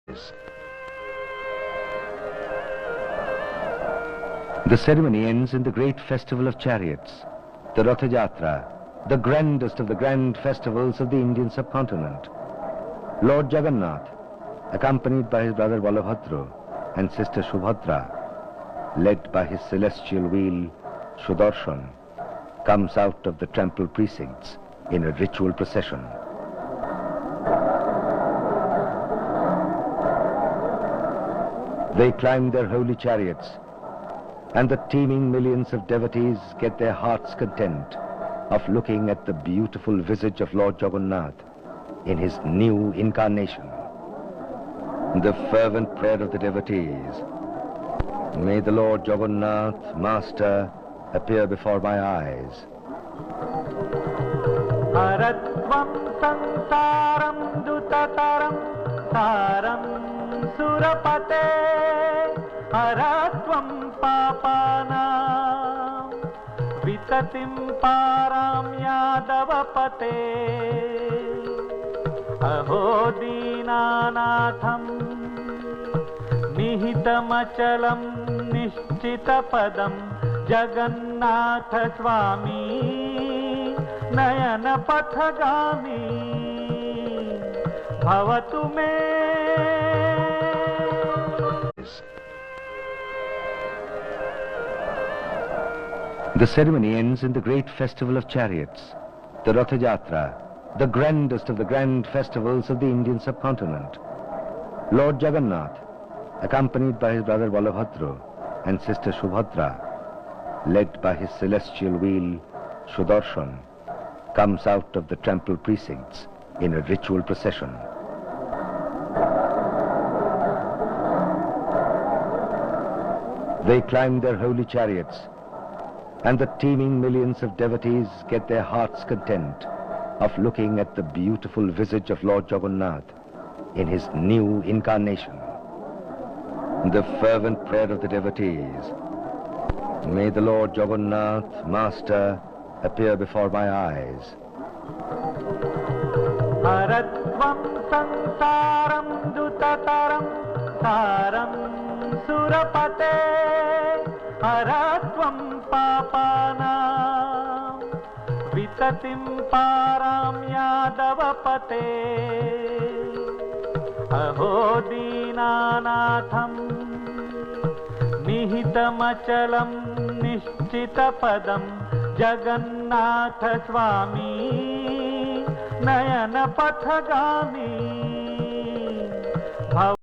The ceremony ends in the great festival of chariots, the Rath Yatra, the grandest of the grand festivals of the Indian subcontinent. Lord Jagannath, accompanied by his brother Balabhadra and sister Subhadra, led by his celestial wheel Sudarshan, comes out of the temple precincts in a ritual procession. They climb their holy chariots, and the teeming millions of devotees get their heart's content of looking at the beautiful visage of Lord Jagannath in his new incarnation. The fervent prayer of the devotees, "May the Lord Jagannath, Master, appear before my eyes." Haratvam sansaram dutataram saram surapate haratvam papanam vitatim param yadavapate aho dinanatham nihitamachalam nishchitapadam Jagannath Swami नयन पथगामी भवतु मे। The ceremony ends in the great festival of chariots, the Rath Yatra, the grandest of the grand festivals of the Indian subcontinent. Lord Jagannath, accompanied by his brother Balabhadra and sister Subhadra, led by his celestial wheel Sudarshan, comes out of the temple precincts in a ritual procession. They climb their holy chariots, and the teeming millions of devotees get their heart's content of looking at the beautiful visage of Lord Jagannath in his new incarnation. The fervent prayer of the devotees, "May the Lord Jagannath, Master, appear before my eyes." Haratvam sansaram dutataram saram surapate haratvam papanam vitatim param yadavapate aho dinanatham nihitamachalam nishchitapadam Jagannath Swami Nayan पथगामी